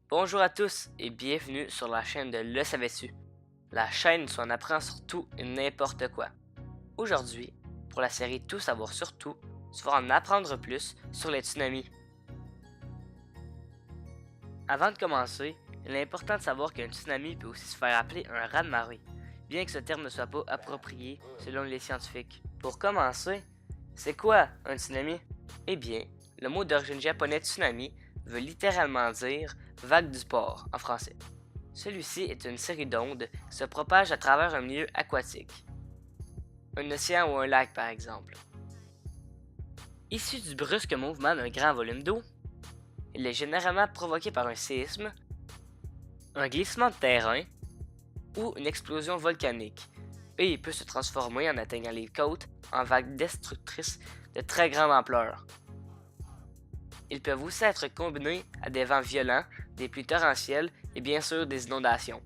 Bonjour à tous et bienvenue sur la chaîne de Le Savais-tu, la chaîne où on apprend sur tout et n'importe quoi. Aujourd'hui, pour la série Tout savoir sur tout, tu vas en apprendre plus sur les tsunamis. Avant de commencer, il est important de savoir qu'un tsunami peut aussi se faire appeler un raz-de-marée, bien que ce terme ne soit pas approprié selon les scientifiques. Pour commencer, c'est quoi un tsunami? Eh bien, le mot d'origine japonais tsunami veut littéralement dire vague du sport en français. Celui-ci est une série d'ondes qui se propagent à travers un milieu aquatique. Un océan ou un lac par exemple. Issu du brusque mouvement d'un grand volume d'eau, il est généralement provoqué par un séisme, un glissement de terrain ou une explosion volcanique, et il peut se transformer en atteignant les côtes en vagues destructrices de très grande ampleur. Ils peuvent aussi être combinés à des vents violents, des pluies torrentielles et bien sûr des inondations.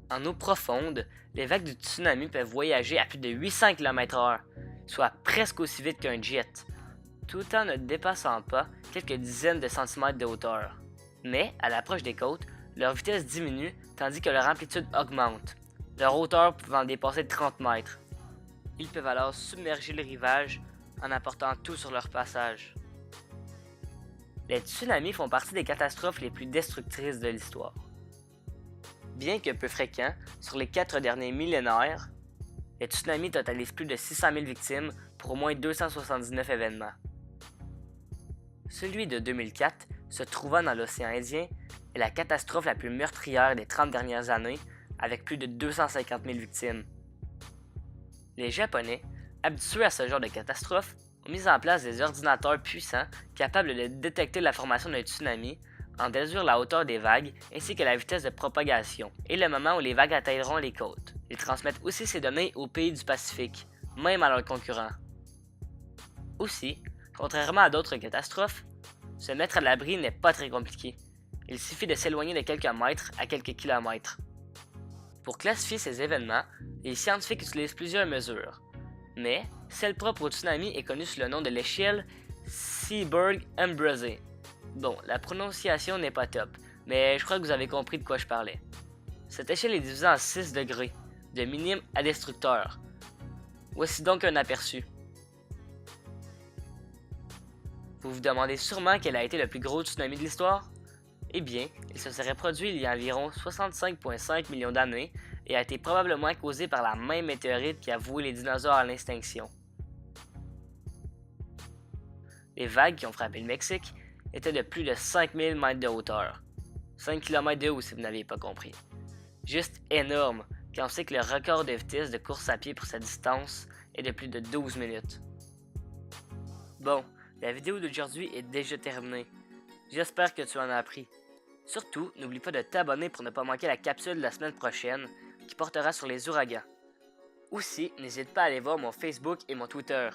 En eau profonde, les vagues du tsunami peuvent voyager à plus de 800 km/h, soit presque aussi vite qu'un jet, tout en ne dépassant pas quelques dizaines de centimètres de hauteur. Mais, à l'approche des côtes, leur vitesse diminue tandis que leur amplitude augmente, leur hauteur pouvant dépasser 30 mètres. Ils peuvent alors submerger le rivage en apportant tout sur leur passage. Les tsunamis font partie des catastrophes les plus destructrices de l'histoire. Bien que peu fréquents, sur les 4 derniers millénaires, les tsunamis totalisent plus de 600 000 victimes pour au moins 279 événements. Celui de 2004, se trouvant dans l'océan Indien, est la catastrophe la plus meurtrière des 30 dernières années, avec plus de 250 000 victimes. Les Japonais, habitués à ce genre de catastrophe, ont mis en place des ordinateurs puissants capables de détecter la formation d'un tsunami, en déduire la hauteur des vagues ainsi que la vitesse de propagation et le moment où les vagues atteindront les côtes. Ils transmettent aussi ces données aux pays du Pacifique, même à leurs concurrents. Aussi, contrairement à d'autres catastrophes, se mettre à l'abri n'est pas très compliqué. Il suffit de s'éloigner de quelques mètres à quelques kilomètres. Pour classifier ces événements, les scientifiques utilisent plusieurs mesures, mais celle propre au tsunami est connue sous le nom de l'échelle Seeberg-Ambroise. Bon, la prononciation n'est pas top, mais je crois que vous avez compris de quoi je parlais. Cette échelle est divisée en 6 degrés, de minime à destructeur. Voici donc un aperçu. Vous vous demandez sûrement quel a été le plus gros tsunami de l'histoire? Eh bien, il se serait produit il y a environ 65,5 millions d'années et a été probablement causé par la même météorite qui a voué les dinosaures à l'extinction. Les vagues qui ont frappé le Mexique étaient de plus de 5000 mètres de hauteur. 5 km de haut si vous n'aviez pas compris. Juste énorme quand on sait que le record de vitesse de course à pied pour cette distance est de plus de 12 minutes. Bon, la vidéo d'aujourd'hui est déjà terminée. J'espère que tu en as appris. Surtout, n'oublie pas de t'abonner pour ne pas manquer la capsule de la semaine prochaine qui portera sur les ouragans. Aussi, n'hésite pas à aller voir mon Facebook et mon Twitter.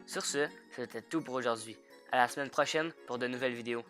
Sur ce, c'était tout pour aujourd'hui. À la semaine prochaine pour de nouvelles vidéos.